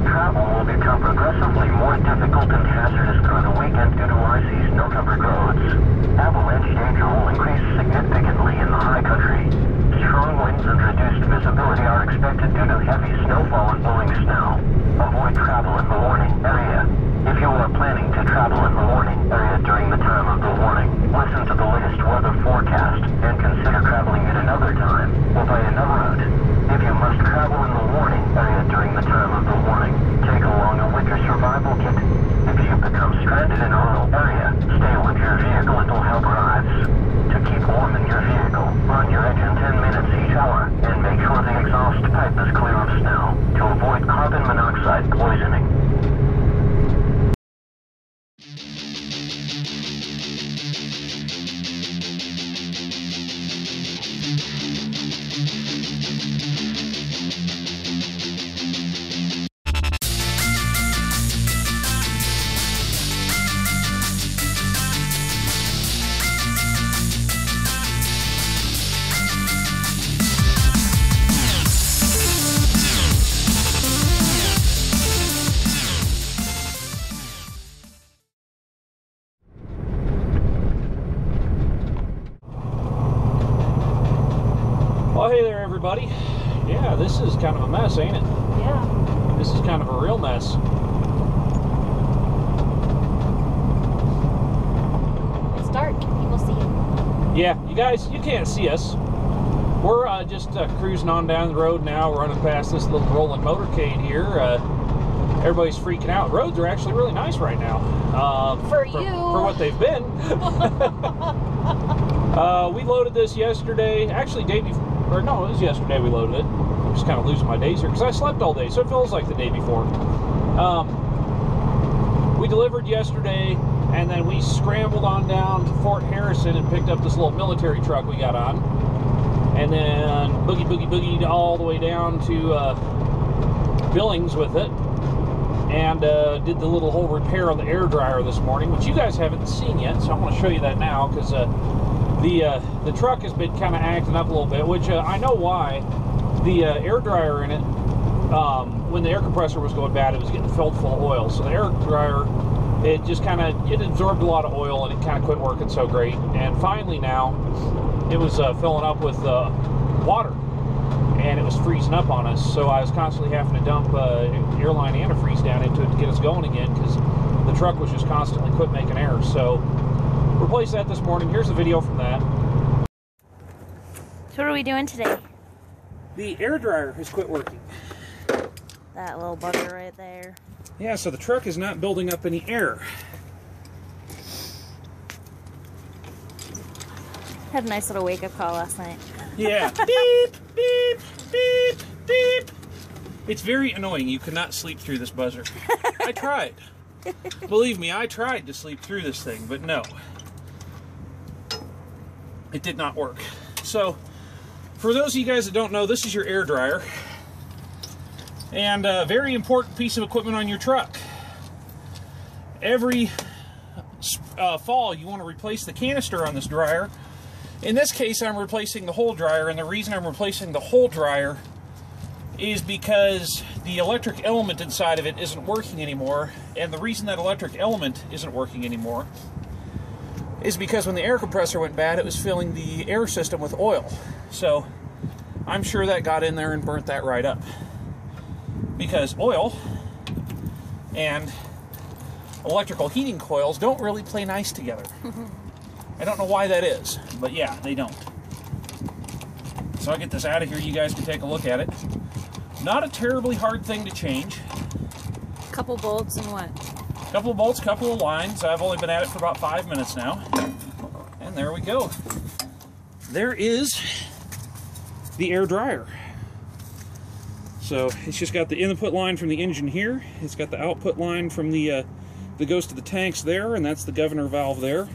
Travel will become progressively more difficult and hazardous through the weekend due to icy, snow-covered roads. Avalanche danger will increase significantly in the high country. Strong winds and reduced visibility are expected due to heavy snowfall and blowing snow. Avoid travel in the warning area. If you are planning to travel in the warning area during the time of the warning, listen to the latest weather forecast and consider traveling at another time or by another route. If you must travel in the warning area during the time of the warning, take along a winter survival kit. If you become stranded in a rural area, stay with your vehicle until help arrives. To keep warm in your vehicle, run your engine 10 minutes each hour and make sure the exhaust pipe is clear of snow to avoid carbon monoxide poisoning. Well, hey there, everybody. Yeah, this is kind of a mess, ain't it? Yeah. This is kind of a real mess. It's dark. People see you. Yeah, you guys, you can't see us. We're just cruising on down the road now, running past this little rolling motorcade here. Everybody's freaking out. Roads are actually really nice right now. For what they've been. We loaded this yesterday. Actually, day before. Or no, it was yesterday we loaded it. I'm just kind of losing my days here because I slept all day, so it feels like the day before. We delivered yesterday, and then we scrambled on down to Fort Harrison and picked up this little military truck we got on. And then boogied all the way down to Billings with it. And did the little whole repair on the air dryer this morning, which you guys haven't seen yet, so I'm going to show you that now, because the truck has been kind of acting up a little bit, which I know why. The air dryer in it, when the air compressor was going bad, it was getting filled full of oil. So the air dryer, it just kind of, it absorbed a lot of oil, and it kind of quit working so great. And finally now, it was filling up with water, and it was freezing up on us. So I was constantly having to dump airline antifreeze down into it to get us going again, because the truck was just constantly quit making air. So replaced that this morning. Here's the video from that. So what are we doing today? The air dryer has quit working. That little bugger right there. Yeah, so the truck is not building up any air. Had a nice little wake-up call last night. Yeah. Beep, beep, beep, beep. It's very annoying. You cannot sleep through this buzzer. I tried. Believe me, I tried to sleep through this thing, but no. It did not work. So, for those of you guys that don't know, this is your air dryer. And a very important piece of equipment on your truck. Every fall, you want to replace the canister on this dryer. In this case, I'm replacing the whole dryer, and the reason I'm replacing the whole dryer is because the electric element inside of it isn't working anymore. And the reason that electric element isn't working anymore is because when the air compressor went bad, it was filling the air system with oil. So I'm sure that got in there and burnt that right up. Because oil and electrical heating coils don't really play nice together. I don't know why that is, but yeah, they don't. So I'll get this out of here. You guys can take a look at it. Not a terribly hard thing to change. Couple bolts and what? Couple of bolts, couple of lines. I've only been at it for about 5 minutes now. And there we go. There is the air dryer. So it's just got the input line from the engine here. It's got the output line from the that goes to the tanks there, and that's the governor valve there.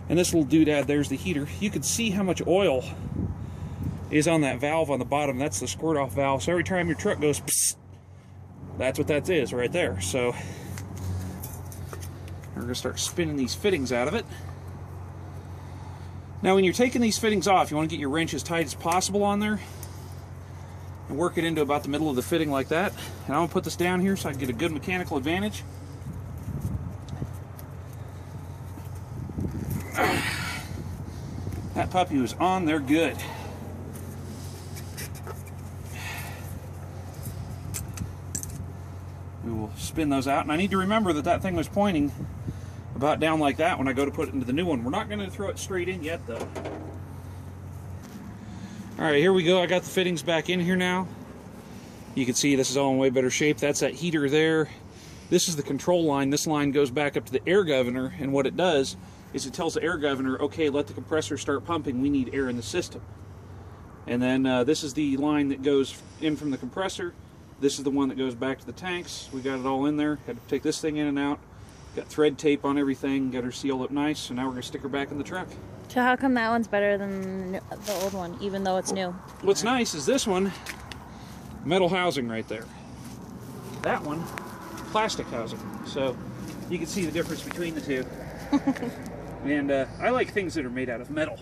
And this little doodad there's the heater. You can see how much oil is on that valve on the bottom. That's the squirt off valve. So every time your truck goes psst, that's what that is right there. So we're gonna start spinning these fittings out of it. Now when you're taking these fittings off, you want to get your wrench as tight as possible on there. and work it into about the middle of the fitting like that. And I'm gonna put this down here so I can get a good mechanical advantage. That puppy was on there good. We will spin those out, and I need to remember that that thing was pointing about down like that when I go to put it into the new one. We're not going to throw it straight in yet, though. Alright, here we go. I got the fittings back in here now. You can see this is all in way better shape. That's that heater there. This is the control line. This line goes back up to the air governor, and what it does is it tells the air governor, okay, let the compressor start pumping. We need air in the system. And then this is the line that goes in from the compressor. This is the one that goes back to the tanks. We got it all in there. Had to take this thing in and out. Got thread tape on everything. Got her sealed up nice. So now we're going to stick her back in the truck. So how come that one's better than the old one, even though it's new? What's nice is this one, metal housing right there. That one, plastic housing. So you can see the difference between the two. And I like things that are made out of metal.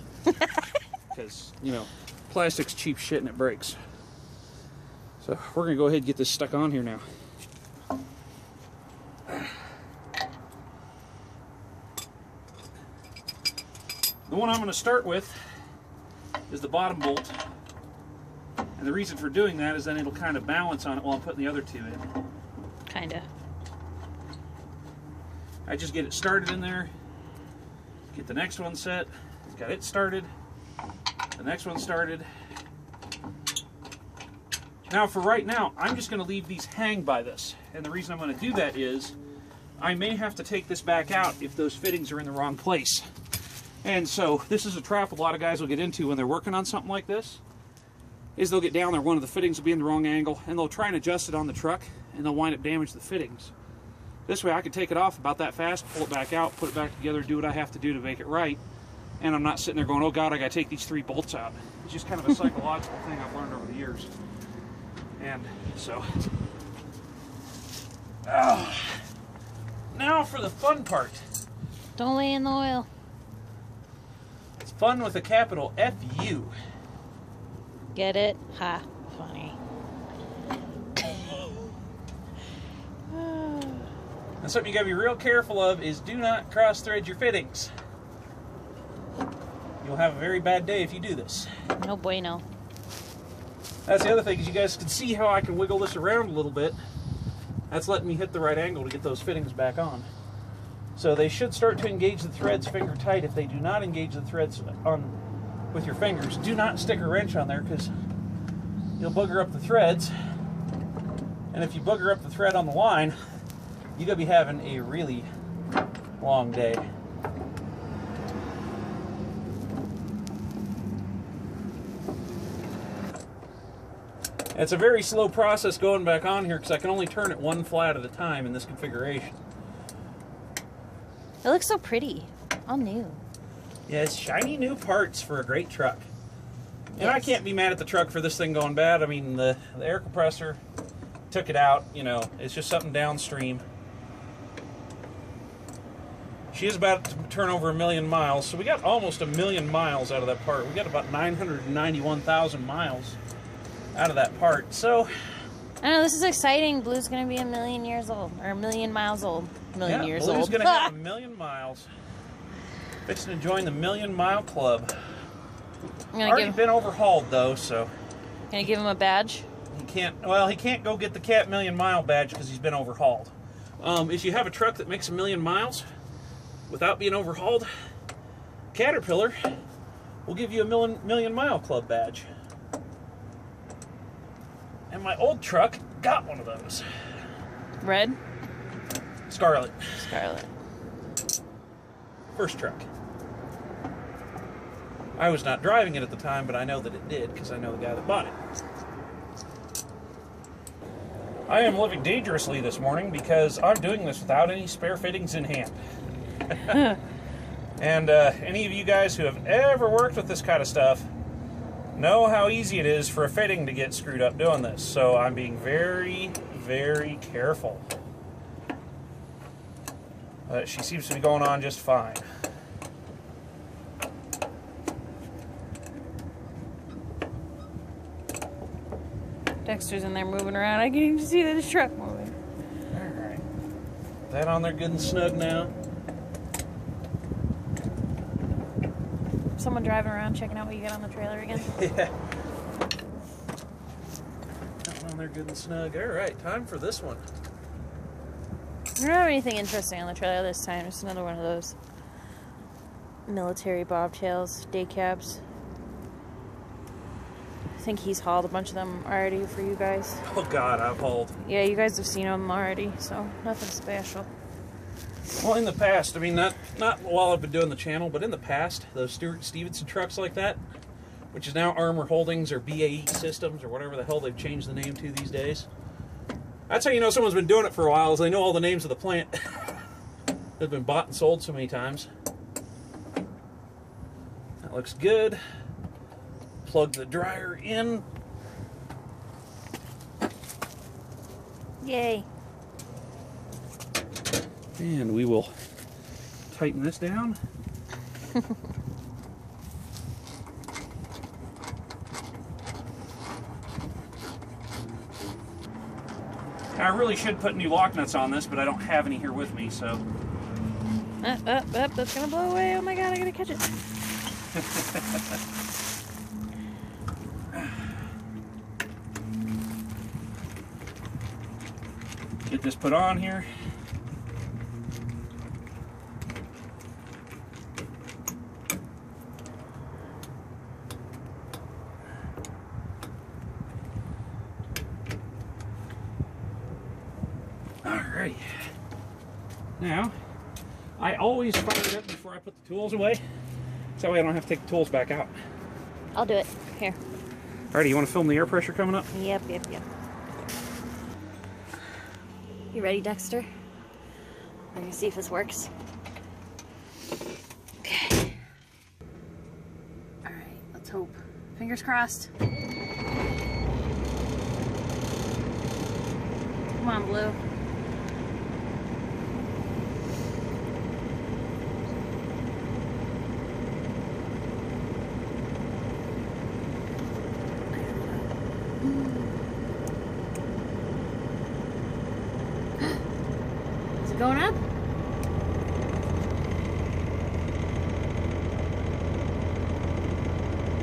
Because, you know, plastic's cheap shit and it breaks. So we're going to go ahead and get this stuck on here now. The one I'm going to start with is the bottom bolt. And the reason for doing that is then it'll kind of balance on it while I'm putting the other two in. Kinda. I just get it started in there, get the next one set, got it started, the next one started. Now for right now, I'm just going to leave these hang by this. And the reason I'm going to do that is I may have to take this back out if those fittings are in the wrong place. And so this is a trap a lot of guys will get into when they're working on something like this, is they'll get down there, one of the fittings will be in the wrong angle, and they'll try and adjust it on the truck, and they'll wind up damage the fittings. This way I can take it off about that fast, pull it back out, put it back together, do what I have to do to make it right, and I'm not sitting there going, oh God, I gotta take these 3 bolts out. It's just kind of a psychological thing I've learned over the years. And so, now for the fun part. Don't lay in the oil. It's fun with a capital F-U. Get it? Ha. Funny. And something you gotta be real careful of is do not cross thread your fittings. You'll have a very bad day if you do this. No bueno. That's the other thing, is you guys can see how I can wiggle this around a little bit. That's letting me hit the right angle to get those fittings back on. So they should start to engage the threads finger tight. If they do not engage the threads on with your fingers, do not stick a wrench on there because you'll booger up the threads. And if you booger up the thread on the line, you're going to be having a really long day. It's a very slow process going back on here because I can only turn it 1 flat at a time in this configuration. It looks so pretty. All new. Yeah, it's shiny new parts for a great truck. And Yes. I can't be mad at the truck for this thing going bad. I mean, the air compressor took it out, you know, it's just something downstream. She is about to turn over 1 million miles, so we got almost 1 million miles out of that part. We got about 991,000 miles out of that part. So I know, this is exciting. Blue's gonna be 1 million years old. Or 1 million miles old. 1 million years Blue's old. gonna have 1 million miles. Fixing to join the 1 million mile club. I'm Already been overhauled though, so gonna give him a badge. he can't go get the Cat 1 million mile badge because he's been overhauled. If you have a truck that makes 1 million miles without being overhauled, Caterpillar will give you a million mile club badge. And my old truck got one of those. Red? Scarlet. Scarlet. First truck. I was not driving it at the time, but I know that it did because I know the guy that bought it. I am living dangerously this morning because I'm doing this without any spare fittings in hand. And any of you guys who have ever worked with this kind of stuff know how easy it is for a fitting to get screwed up doing this. So I'm being very, very careful. She seems to be going on just fine. Dexter's in there moving around. I can even see the truck moving. Alright. That on there good and snug now. Someone driving around checking out what you got on the trailer again. Yeah. That on there good and snug. Alright, time for this one. I don't have anything interesting on the trailer this time. Just another one of those military bobtails, day cabs. I think he's hauled a bunch of them already for you guys. Oh God, I've hauled. Yeah, you guys have seen them already, so nothing special. Well, in the past, I mean, not while I've been doing the channel, but in the past, those Stuart Stevenson trucks like that, which is now Armor Holdings or BAE Systems or whatever the hell they've changed the name to these days. That's how you know someone's been doing it for a while, is they know all the names of the plant. They've been bought and sold so many times. That looks good. Plug the dryer in. Yay. And we will tighten this down. I really should put new lock nuts on this, but I don't have any here with me, so. That's gonna blow away. Oh my God, I gotta catch it. Get this put on here. Alright. Now, I always fire it up before I put the tools away. So that way I don't have to take the tools back out. I'll do it. Here. Alrighty, you want to film the air pressure coming up? Yep. You ready, Dexter? We're gonna see if this works. Okay. Alright, let's hope. Fingers crossed. Come on, Blue. Is it going up?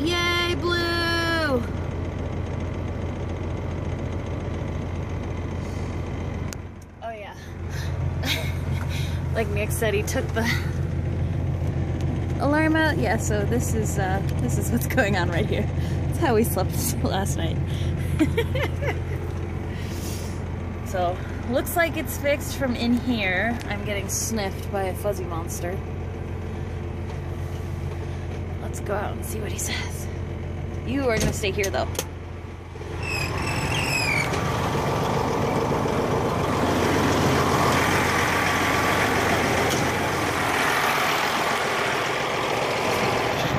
Yay, Blue! Oh yeah. Like Nick said, he took the alarm out. Yeah, so this is what's going on right here. That's how we slept last night. So, looks like it's fixed from in here. I'm getting sniffed by a fuzzy monster. Let's go out and see what he says. You are gonna stay here though.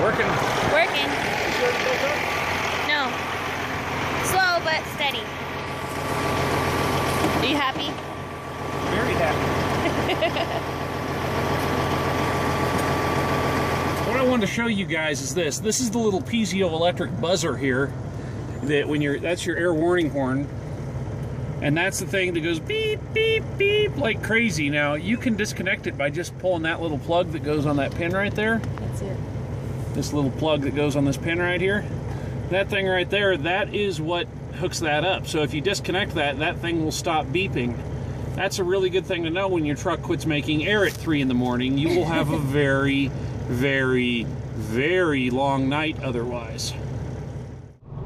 Working. Working. No. Slow but steady. Are you happy? Very happy. What I wanted to show you guys is this. This is the little piezoelectric buzzer here. That when that's your air warning horn. And that's the thing that goes beep, beep, beep like crazy. Now, you can disconnect it by just pulling that little plug that goes on that pin right there. That's it. This little plug that goes on this pin right here. That thing right there, that is what hooks that up. So if you disconnect that, that thing will stop beeping. That's a really good thing to know when your truck quits making air at 3 in the morning. You will have a very, very, very long night otherwise.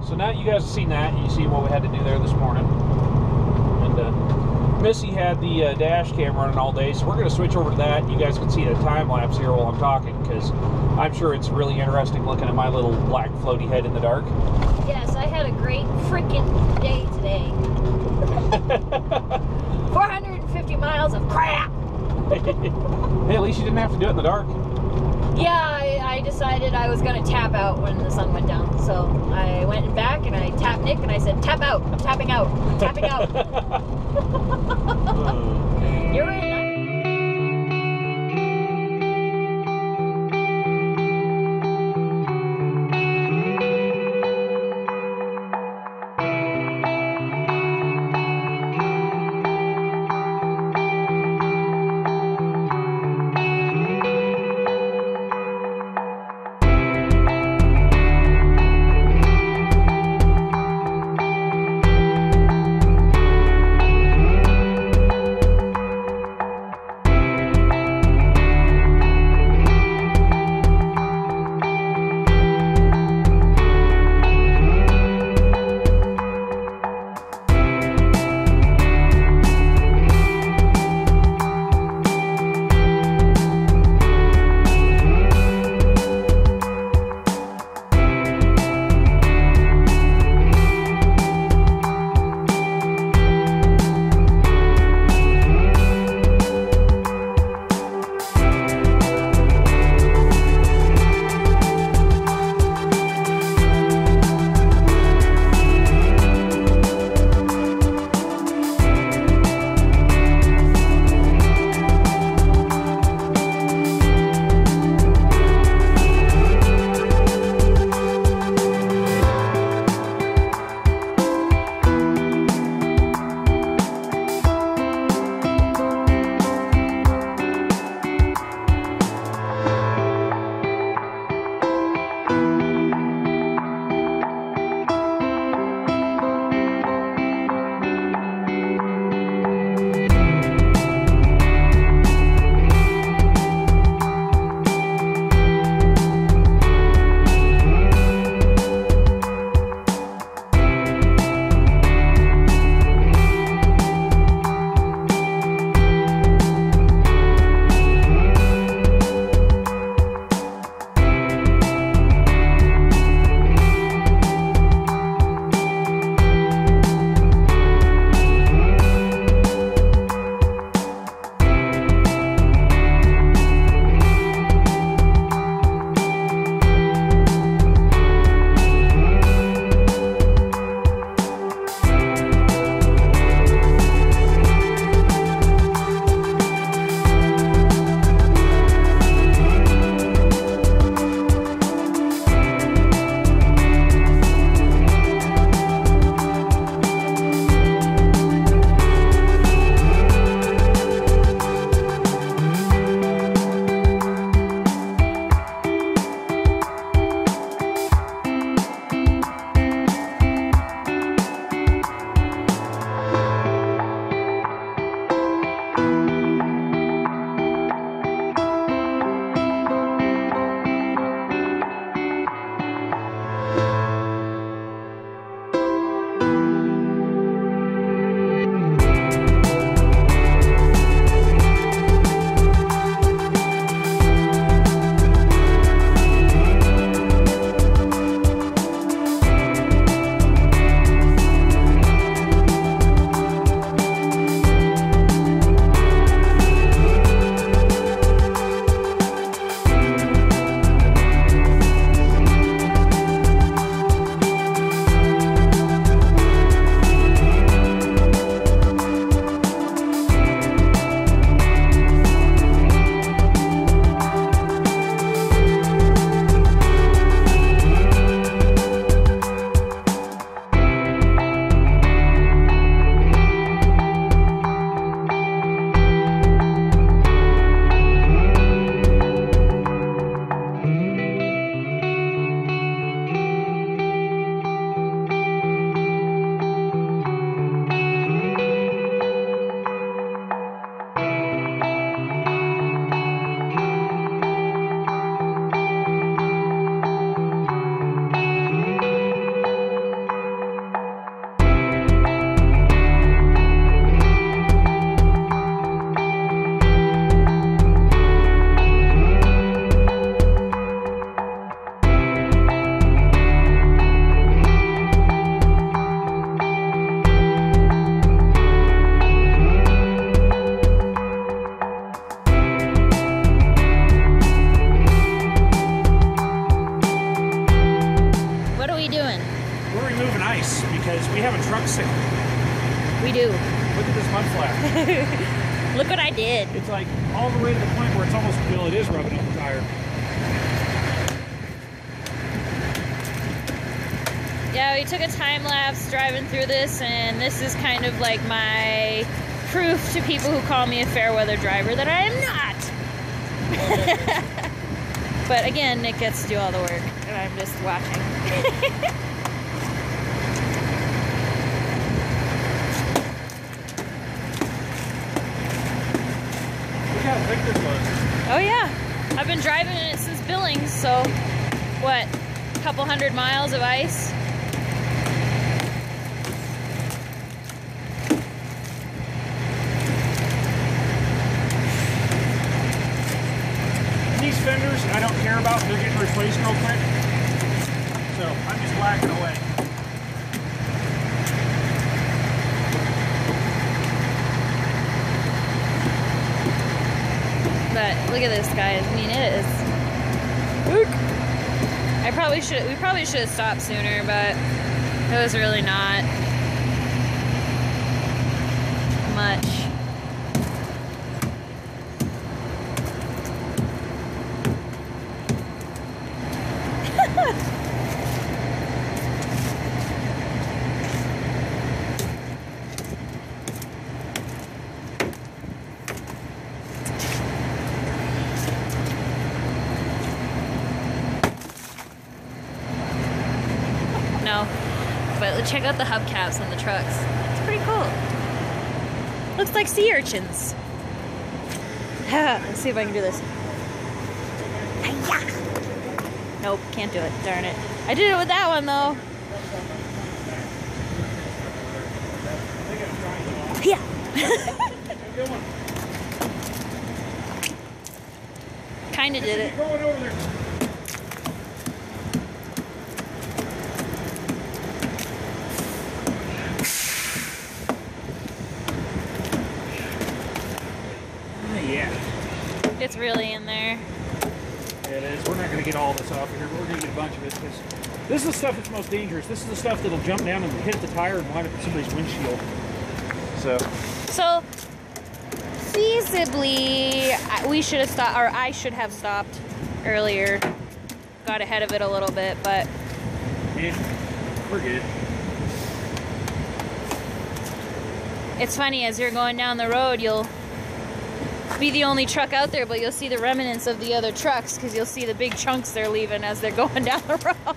So now you guys have seen that. You see what we had to do there this morning. And Missy had the dash cam running all day, so we're going to switch over to that. You guys can see the time lapse here while I'm talking, because I'm sure it's really interesting looking at my little black floaty head in the dark. Yes, I had a great freaking day today. 450 miles of crap! Hey, at least you didn't have to do it in the dark. Yeah, I decided I was going to tap out when the sun went down. So I went back and I tapped Nick and I said, tap out, I'm tapping out, I'm tapping out. You're in. lap. Look what I did. It's like all the way to the point where it's almost, well, it is rubbing up the tire. Yeah, we took a time lapse driving through this, and this is kind of like my proof to people who call me a fair weather driver that I am not. But again, Nick gets to do all the work, and I'm just watching. Look how thick this was. Oh yeah, I've been driving in it since Billings, so what, a couple 100 miles of ice? These fenders I don't care about, they're getting replaced real quick. So I'm just whacking away. But look at this, guys. I mean, it is. We probably should have stopped sooner, but it was really not much. No, but check out the hubcaps on the trucks. It's pretty cool. Looks like sea urchins. Let's see if I can do this. Hi-ya! Nope, can't do it. Darn it. I did it with that one though. Yeah. Kinda did it. Going over there. It's really in there. It is. We're not going to get all this off of here, but we're going to get a bunch of it. Because this is the stuff that's most dangerous. This is the stuff that'll jump down and hit the tire and wind up in somebody's windshield. So feasibly, we should have stopped, or I should have stopped earlier. Got ahead of it a little bit, but yeah, we're good. It's funny, as you're going down the road, you'll be the only truck out there, but you'll see the remnants of the other trucks because you'll see the big chunks they're leaving as they're going down the road.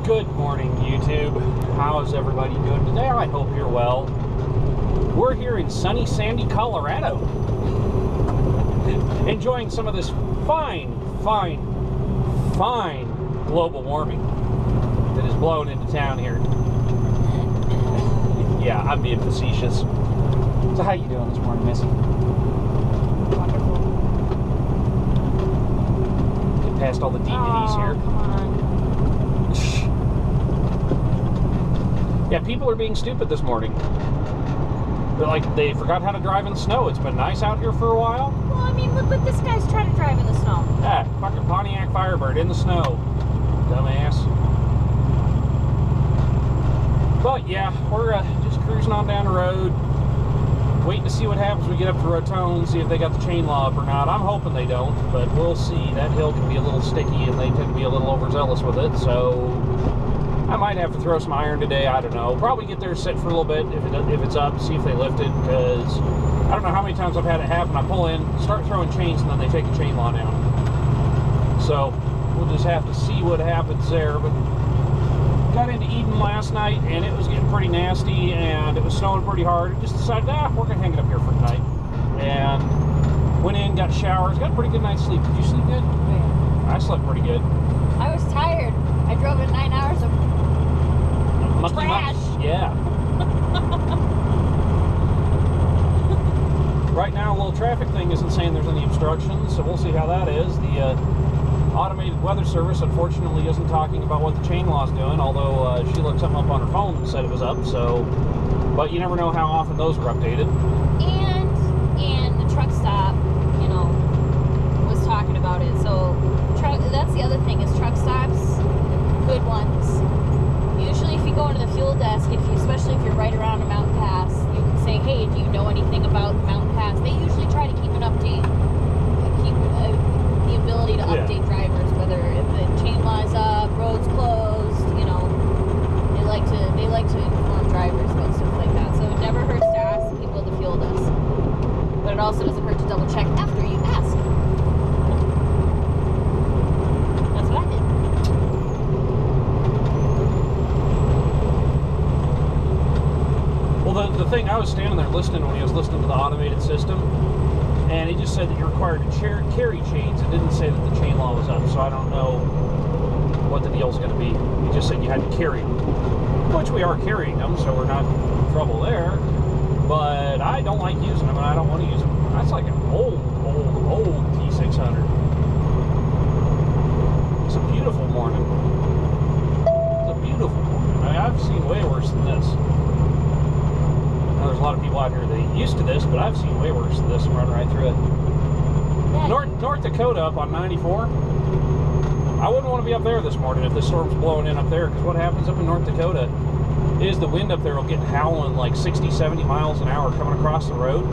Good morning, YouTube. How is everybody doing today? I hope you're well. We're here in sunny, sandy Colorado, enjoying some of this fine global warming that is blowing into town here. Yeah, I'm being facetious. So how you doing this morning, Missy? Wonderful. Get past all the DVDs here. Come on. Yeah, people are being stupid this morning. They're like, they forgot how to drive in the snow. It's been nice out here for a while. Well, I mean, look what this guy's trying to drive in the snow. Yeah, fucking Pontiac Firebird in the snow. Dumbass. But yeah, we're just cruising on down the road, waiting to see what happens when we get up to Raton, see if they got the chain law up or not. I'm hoping they don't, but we'll see. That hill can be a little sticky and they tend to be a little overzealous with it, so I might have to throw some iron today. I don't know. Probably get there, sit for a little bit if it's up, see if they lift it, because I don't know how many times I've had it happen. I pull in, start throwing chains, and then they take the chain law down. So we'll just have to see what happens there. But got into Eden last night, and it was getting pretty nasty, and it was snowing pretty hard. Just decided, we're going to hang it up here for tonight. And went in, got showers, got a pretty good night's sleep. Did you sleep good? Yeah. I slept pretty good. I was tired. I drove in 9 hours of trash. Yeah. Right now, a little traffic thing isn't saying there's any obstructions, so we'll see how that is. The automated weather service, unfortunately, isn't talking about what the chain law's doing, although she looked something up on her phone and said it was up, so, but you never know how often those are updated. And the truck stop, you know, was talking about it, so that's the other thing, is truck stops, good ones. Usually if you go into the fuel desk, especially if you're right around a mountain pass, you can say, hey, do you know anything about the mountain pass? They usually try to keep an update, keep the ability to update drivers, whether if the chain lies up, roads closed, you know, they like to inform drivers about stuff like that. So it never hurts to ask people at the fuel desk, but it also doesn't hurt to double check after you ask. That's what I did. Well, the thing, I was standing there listening when he was listening to the automated system, and he just said that you're required to carry chains. It didn't say that the chain law was up, so I don't know what the deal's going to be. He just said you had to carry them, which we are carrying them, so we're not in trouble there. But I don't like using them, and I don't want to use them. That's like an old T600. It's a beautiful morning. It's a beautiful morning. I mean, I've seen way worse than this. There's a lot of people out here that ain't used to this, but I've seen way worse than this and run right through it. Yeah. North Dakota up on 94. I wouldn't want to be up there this morning if this storm's blowing in up there, because what happens up in North Dakota is the wind up there will get howling like 60, 70 miles an hour coming across the road,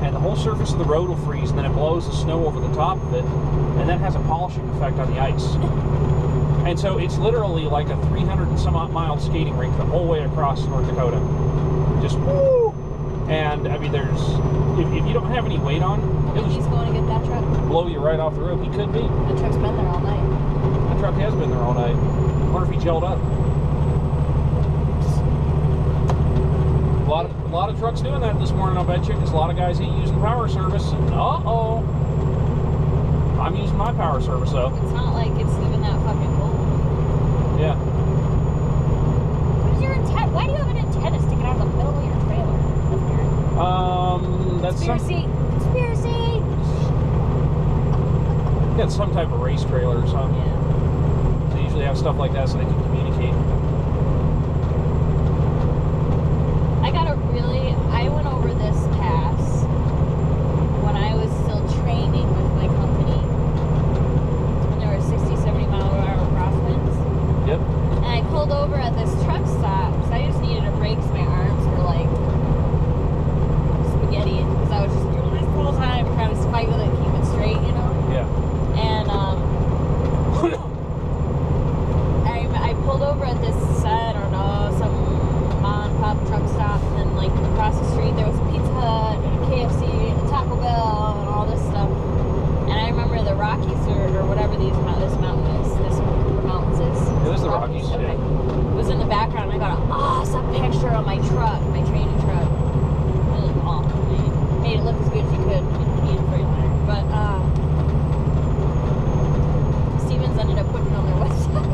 and the whole surface of the road will freeze, and then it blows the snow over the top of it, and that has a polishing effect on the ice. And so it's literally like a 300 and some odd mile skating rink the whole way across North Dakota. Just woo! And I mean, there's if you don't have any weight on, He's going to get that truck. Blow you right off the road. He could be. The truck's been there all night. The truck has been there all night. I wonder if he gelled up. A lot of trucks doing that this morning, I'll bet you, because a lot of guys ain't using power service. And I'm using my power service though. It's not like it's even that fucking cold. Yeah. What is your antenna? Why do you have an antenna sticking out of the middle of your trailer? That's weird. That's Conspiracy! It's some type of race trailer or something. Yeah. They usually have stuff like that so they can communicate. I went over this pass when I was still training with my company, and there were 60, 70 mile per hour crosswinds. Yep. And I pulled over at this truck stop because I just needed a break because my arms were like spaghetti, because I was just doing this the whole time trying to fight with it, keep it straight, you know? Yeah. And I pulled over at this, I don't know, some mom and pop truck stop, and then like across the street there was a Pizza Hut and a KFC and a Taco Bell and all this stuff. And I remember the Rockies or whatever this mountain is, this Mountains this? It was the Rockies, Okay. yeah. It was in the background, and I got an awesome picture of my truck, my training truck. Really awful, man. Made it look as good as you could in Freightliner. But, Stevens ended up putting it on their website.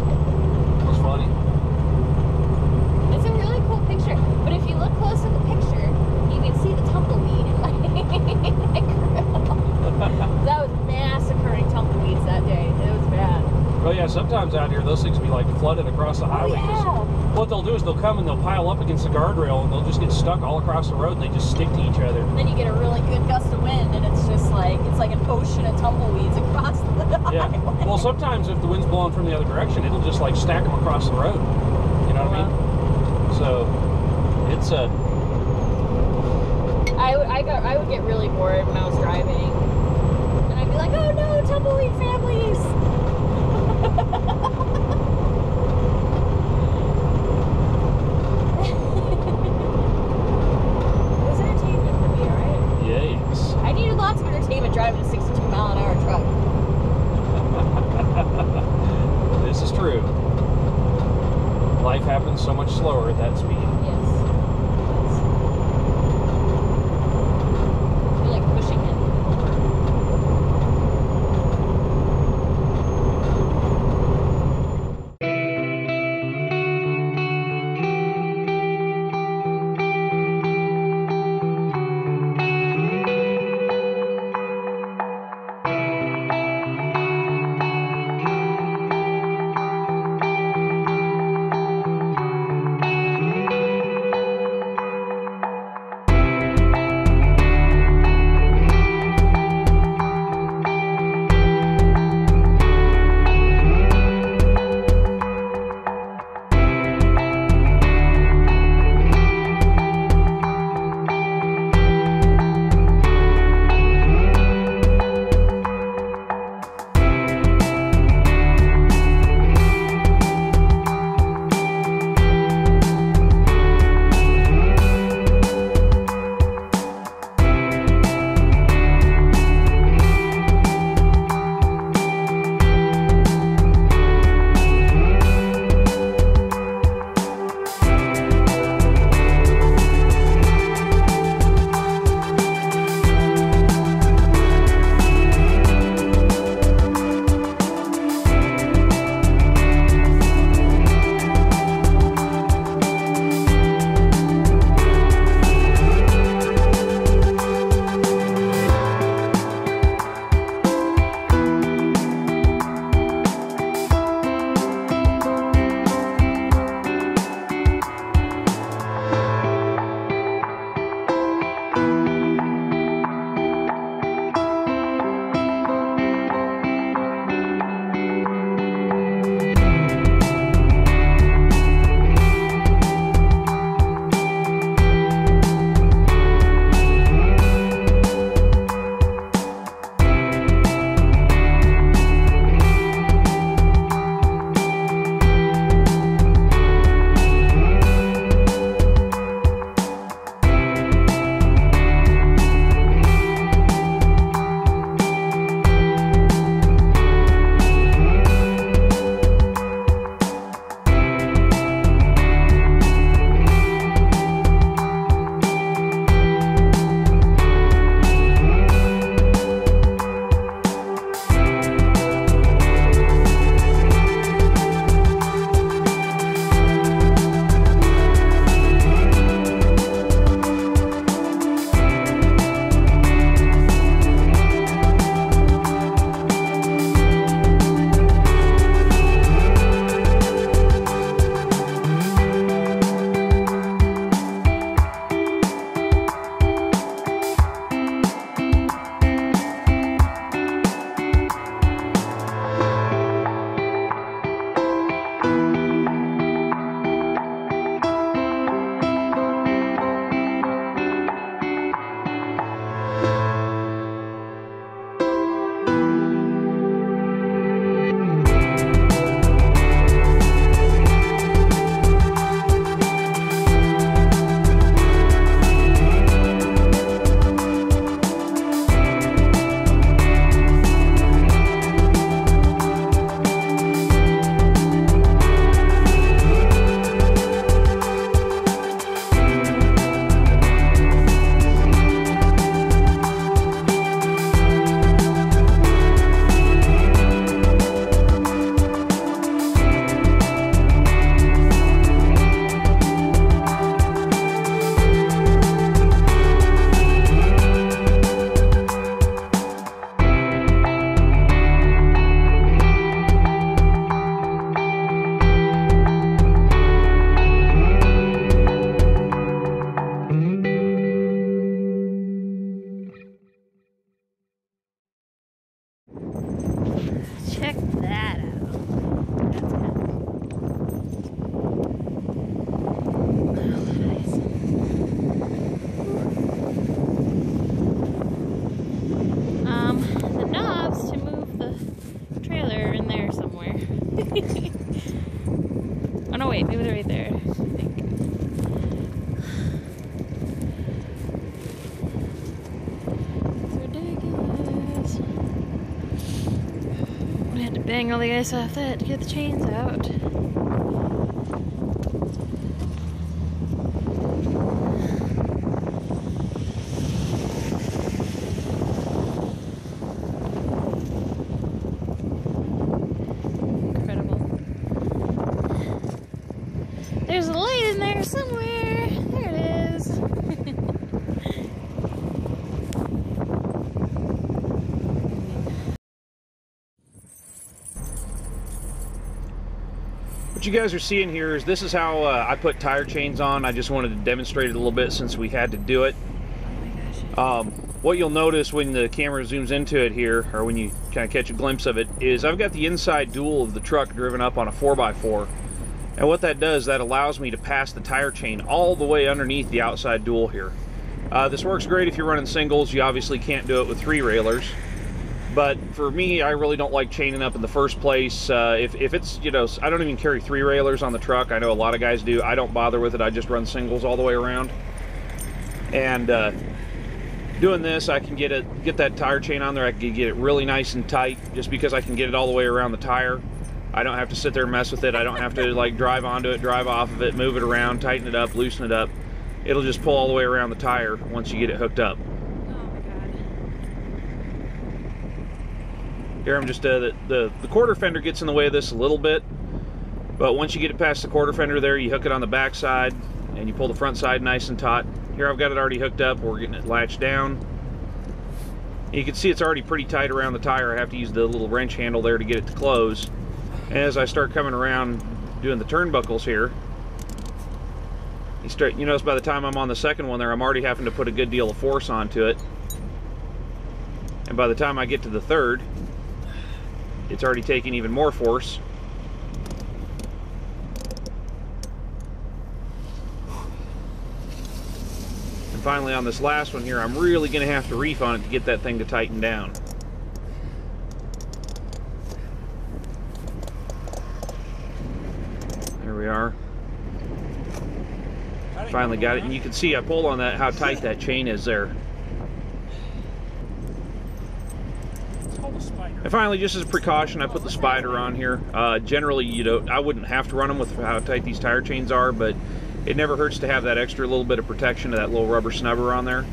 It was funny. It's a really cool picture, but if you look close at the picture, you can see the tumbleweed in my grill. That was massacring tumbleweeds that day. It was bad. Oh yeah, sometimes out here those things be like flooded across the highway. 'Cause yeah. what they'll do is they'll come and they'll pile up against the guardrail and they'll just get stuck all across the road and they just stick to each other. And then you get a really good gust of wind, and it's just like an ocean of tumbleweeds across the Yeah. highway. Well, sometimes if the wind's blowing from the other direction, it'll just like stack them across the road. You know what I mean? So it's I would get really bored when I was driving, and I'd be like, oh no, tumbleweed families. It was entertainment for me, alright? yes. I needed lots of entertainment driving a 62-mile-an-hour truck. This is true. Life happens so much slower at that speed. Yes. I feel like pushing it over. wait, maybe they're right there. I think. It's ridiculous. I had to bang all the ice off that to get the chains out. There's a light in there somewhere. There it is. What you guys are seeing here is this is how I put tire chains on. I just wanted to demonstrate it a little bit since we had to do it. Oh my gosh. What you'll notice when the camera zooms into it here, or when you kind of catch a glimpse of it, is I've got the inside dual of the truck driven up on a 4x4. And what that does, that allows me to pass the tire chain all the way underneath the outside dual here. This works great if you're running singles. You obviously can't do it with 3-railers. But for me, I really don't like chaining up in the first place. If it's, you know, I don't even carry 3-railers on the truck. I know a lot of guys do. I don't bother with it. I just run singles all the way around. And doing this, I can get that tire chain on there. I can get it really nice and tight just because I can get it all the way around the tire. I don't have to sit there and mess with it. I don't have to like drive onto it, drive off of it, move it around, tighten it up, loosen it up. It'll just pull all the way around the tire once you get it hooked up. Oh my god. Here I'm just, the quarter fender gets in the way of this a little bit, but once you get it past the quarter fender there, you hook it on the back side and you pull the front side nice and taut. Here I've got it already hooked up. We're getting it latched down. You can see it's already pretty tight around the tire. I have to use the little wrench handle there to get it to close. And as I start coming around doing the turnbuckles here, you notice by the time I'm on the second one there, I'm already having to put a good deal of force onto it. And by the time I get to the third, it's already taking even more force. And finally on this last one here, I'm really going to have to reef on it to get that thing to tighten down. There we are. Finally got it, and you can see I pulled on that, how tight that chain is there. And finally, just as a precaution, I put the spider on here. Generally, I wouldn't have to run them with how tight these tire chains are, but it never hurts to have that extra little bit of protection to that little rubber snubber on there.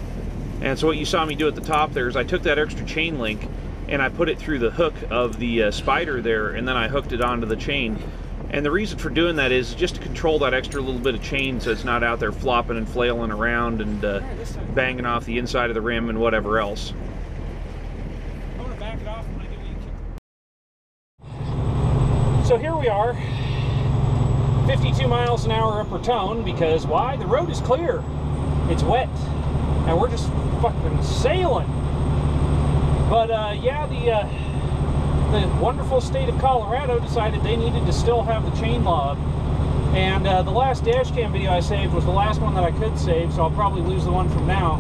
And so what you saw me do at the top there is I took that extra chain link and I put it through the hook of the spider there, and then I hooked it onto the chain. And the reason for doing that is just to control that extra little bit of chain so it's not out there flopping and flailing around and banging off the inside of the rim and whatever else. I'm going to back it off when I get So here we are, 52 miles an hour upper tone, because why? The road is clear. It's wet, and we're just fucking sailing. But yeah, the wonderful state of Colorado decided they needed to still have the chain law up. And the last dash cam video I saved was the last one that I could save, so I'll probably lose the one from now.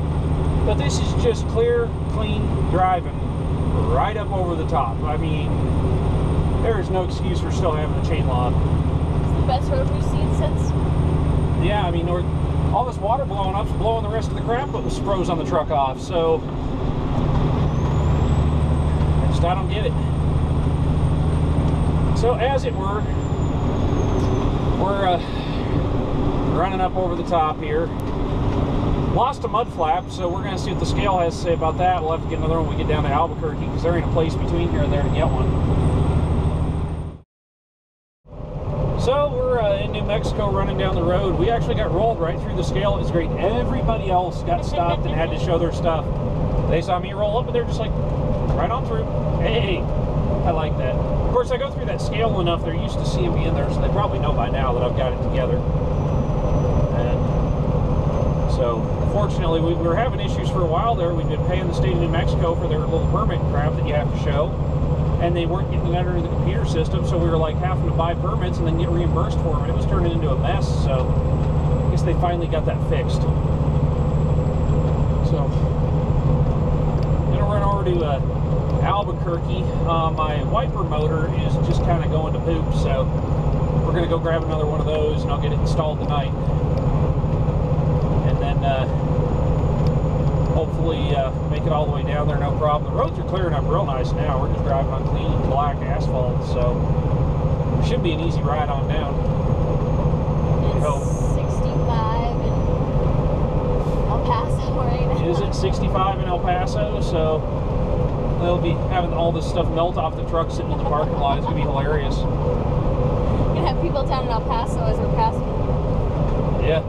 But this is just clear, clean driving right up over the top. I mean, there is no excuse for still having the chain law up. It's the best road we've seen since. Yeah, I mean, all this water blowing up is blowing the rest of the crap that was froze on the truck off, so I don't get it. So as it were, we're running up over the top here. Lost a mud flap, so we're going to see what the scale has to say about that. We'll have to get another one when we get down to Albuquerque, because there ain't a place between here and there to get one. So we're in New Mexico running down the road. We actually got rolled right through the scale. It was great. Everybody else got stopped and had to show their stuff. They saw me roll up and they're just like, right on through. Hey, I like that. Of course, I go through that scale enough, they're used to seeing me in there, so they probably know by now that I've got it together. And so, fortunately, we were having issues for a while there. We've been paying the state of New Mexico for their little permit crap that you have to show, and they weren't getting it under the computer system, so we were like having to buy permits and then get reimbursed for them, and it was turning into a mess, so I guess they finally got that fixed. So, I'm gonna run over to Albuquerque. My wiper motor is just kind of going to poop, so we're we're going to go grab another one of those, and I'll get it installed tonight. And then hopefully make it all the way down there, no problem. The roads are clearing up real nice now. We're just driving on clean black asphalt, so it should be an easy ride on down. It's 65 in El Paso right now. Is it 65 in El Paso? So they'll be having all this stuff melt off the truck sitting in the parking lot. It's going to be hilarious. You're going to have people down in El Paso as we're passing. Yeah.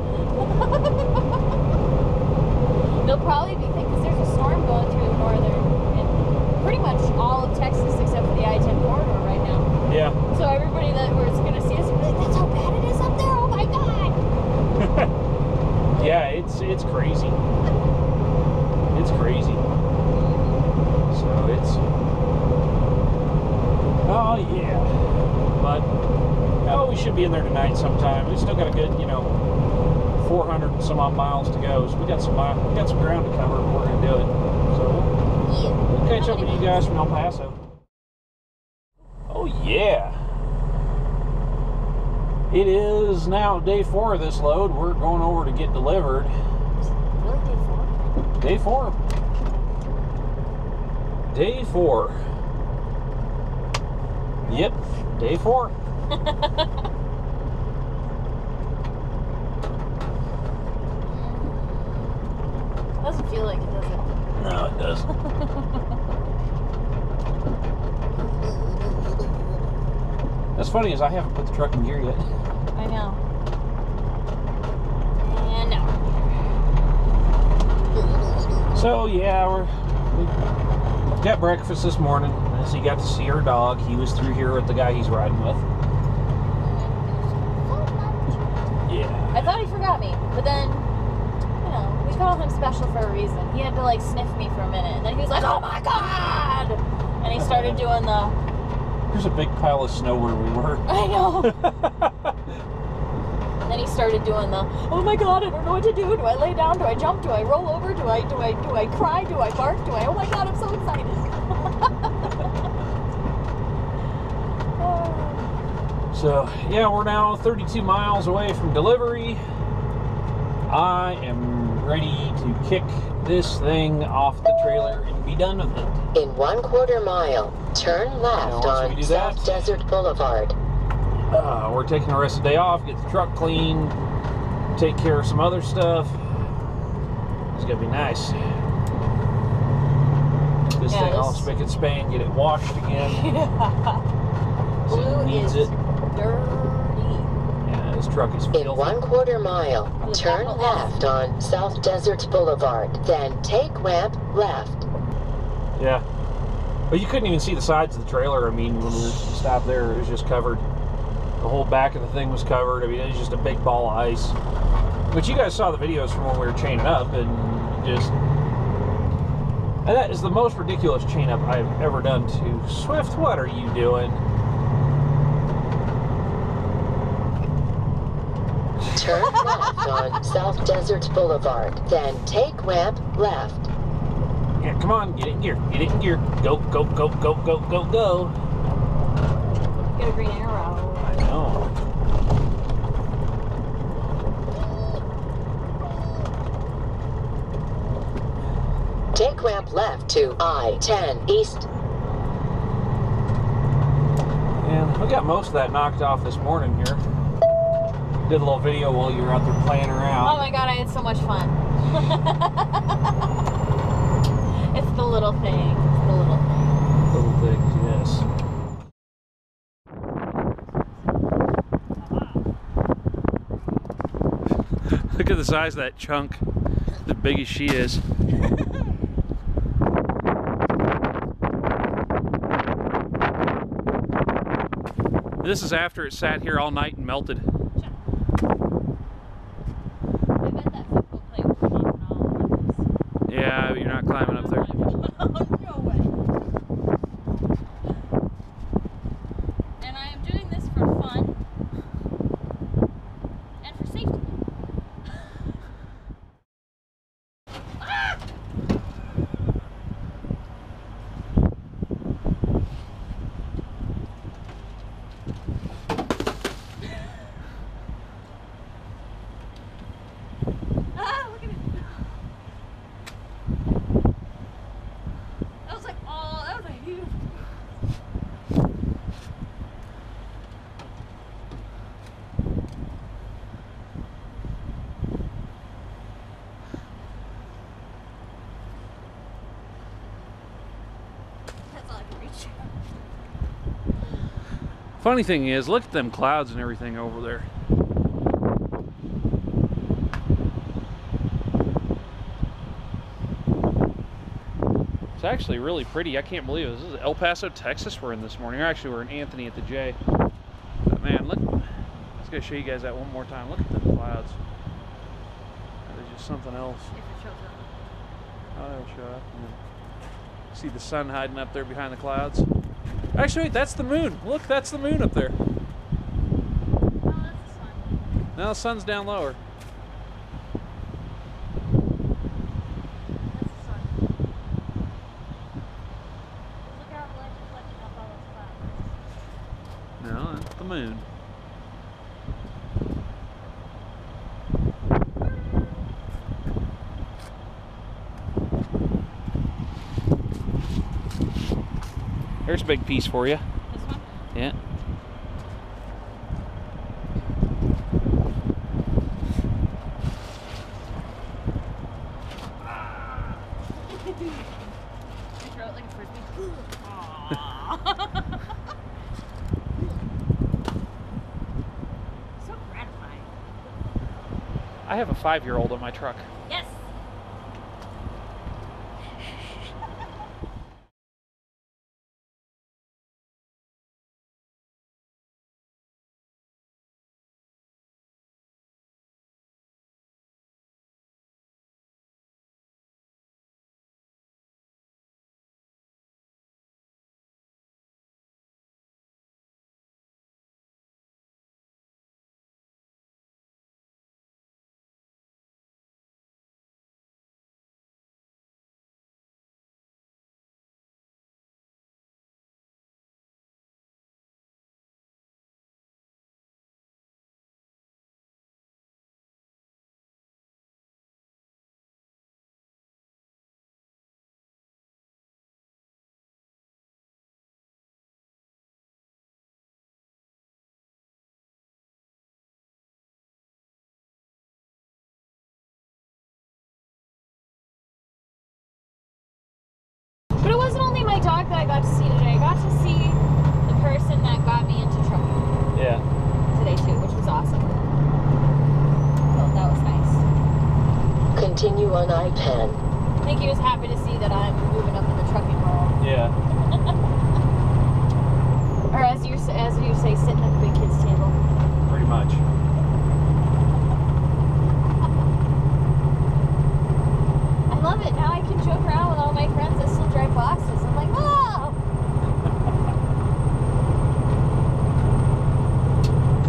They'll probably be thinking, because there's a storm going through northern, and pretty much all of Texas except for the I-10 corridor right now. Yeah. So everybody that was going to see us will be like, that's how bad it is up there, oh my God! Yeah, it's crazy. It's crazy. So it's... Oh, yeah. But, oh, we should be in there tonight sometime. We still got a good, 400 and some odd miles to go. So we got some ground to cover, and we're going to do it. So we'll catch up with you guys from El Paso. Oh, yeah. It is now day 4 of this load. We're going over to get delivered. Really, day 4? Day 4. Day 4. Yep, day 4. Doesn't feel like it, does it? No, it doesn't. That's funny, is I haven't put the truck in gear yet. I know. And no. So yeah, we got breakfast this morning. So you got to see our dog. He was through here with the guy he's riding with. Yeah. I thought he forgot me, but then, we call him special for a reason. He had to like sniff me for a minute, and then he was like, "Oh my God!" And he started doing the... There's a big pile of snow where we were. I know. Then he started doing the, "Oh my God, I don't know what to do. Do I lay down? Do I jump? Do I roll over? Do I cry? Do I bark? Oh my God, I'm so excited." So yeah, we're now 32 miles away from delivery. I am ready to kick this thing off the trailer and be done with it. In 1/4 mile, turn left on South Desert Boulevard. We're taking the rest of the day off, get the truck clean, take care of some other stuff. It's gonna be nice. This thing all spick and span, get it washed again. Blue needs is it. dirty. Yeah, this truck is filthy. In 1/4 mile, turn left on South Desert Boulevard. Then take ramp left. Yeah. But you couldn't even see the sides of the trailer. I mean, when we stopped there, it was just covered. The whole back of the thing was covered. I mean, it was just a big ball of ice. But you guys saw the videos from when we were chaining up, and that is the most ridiculous chain up I've ever done to. Swift, what are you doing? Turn left on South Desert Boulevard. Then take ramp left. Yeah, come on, get it in gear. Get it in gear. Go, go, go, go, go, go, go. Get a green arrow. I know. Take ramp left to I-10 East. And we got most of that knocked off this morning here. Did a little video while you were out there playing around. Oh my God, I had so much fun. It's the little things. It's the little things. Little things, yes. Look at the size of that chunk. The big as she is. This is after it sat here all night and melted. I bet that football plate will come off and all of this. Yeah, you're not climbing up there. No way. And I am doing this for fun and for safety. Ah, look at it. That was like, oh, that was a huge. That's all I can reach. Funny thing is, look at them clouds and everything over there. It's actually really pretty. I can't believe it. This is El Paso, Texas we're in this morning. Or actually, we're in Anthony at the J. But man, look. I was going to show you guys that one more time. Look at them clouds. That is just something else. If it shows up. Oh, it'll show up. See the sun hiding up there behind the clouds? Actually, wait, that's the moon. Look, that's the moon up there. Oh, that's the sun. Now the sun's down lower. That's the sun. Look how the lights are reflecting off all those clouds. No, that's the moon. There's a big piece for you. This one? Yeah. You throw it like a frisbee. So gratifying. I have a 5-year-old on my truck. Yes. But it wasn't only my dog that I got to see today. I got to see the person that got me into trucking Yeah. today too, which was awesome. So that was nice. Continue on I-10. I think he was happy to see that I'm moving up in the trucking world. Yeah. Or as you say, sitting at the big kids table. Pretty much. I love it. Now I can joke around with all my friends that still drive boxes. I'm like, oh!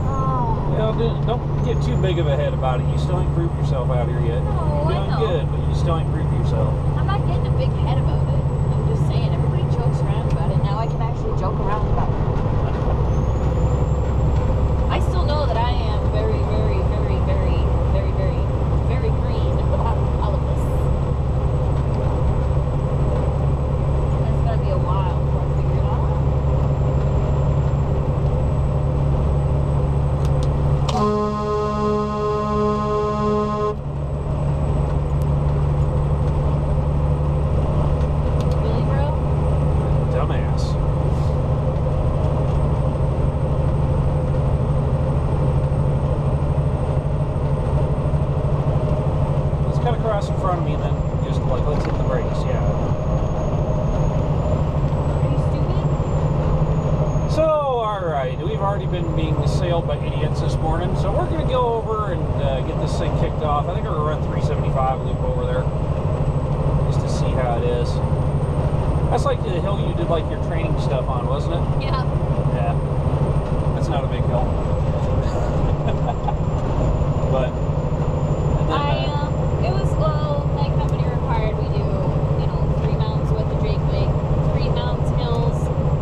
Oh. Yeah, don't get too big of a head about it. You still ain't proved yourself out here yet. No, You're I doing know. good, but you still ain't proved yourself. I'm not getting a big head about it. I'm just saying, everybody jokes around about it. Now I can actually joke around about it. I still know that I am very, very, very, very, very, very, very green about all of this. It's gonna be a while before I figure it out. Really, bro? Dumbass. Let's cut across in front of me and then just like, let's hit the brakes, yeah. Are you stupid? So, alright, we've already been being assailed by idiots this morning, so we're going to go over and get this thing kicked off. I think we're going to run 375 loop over there, just to see how it is. That's like the hill you did like your training stuff on, wasn't it? Yeah. Yeah. That's not a big hill. But, and then, It was, well, my company required we do, 3 mountains with the Jake brake, 3 mountains hills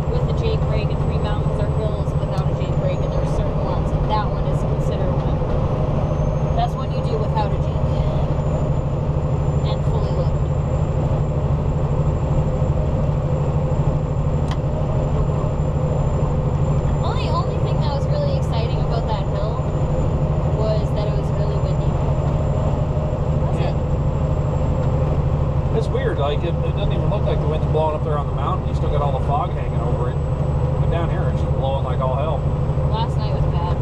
with the Jake brake, and 3 mountains are hills without a Jake brake, and there are certain ones, and that one is considered one. That's one you do without a Jake. like it doesn't even look like the wind's blowing up there on the mountain. You still got all the fog hanging over it. But down here, it's just blowing like all hell. Last night was bad.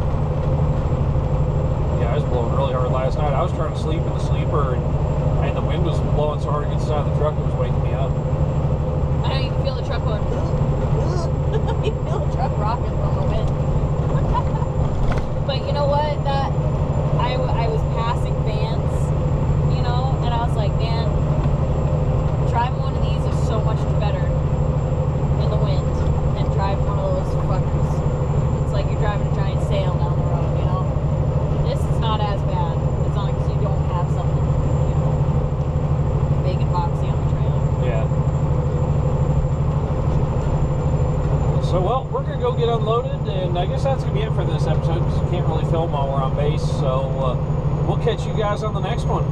Yeah, it was blowing really hard last night. I was trying to sleep in the sleeper, and the wind was blowing so hard against the side of the truck, it was waking me up. I know you can feel the truck going. You can feel the truck rocking from the wind. But you know what? I was passing vans, you know, and I was like, man, driving one of these is so much better in the wind than driving one of those fuckers. It's like you're driving a giant sail down the road, you know. This is not as bad as long as you don't have something, you know, big and boxy on the trailer. Yeah. So, well, we're going to go get unloaded, and I guess that's going to be it for this episode, because we can't really film while we're on base, so we'll catch you guys on the next one.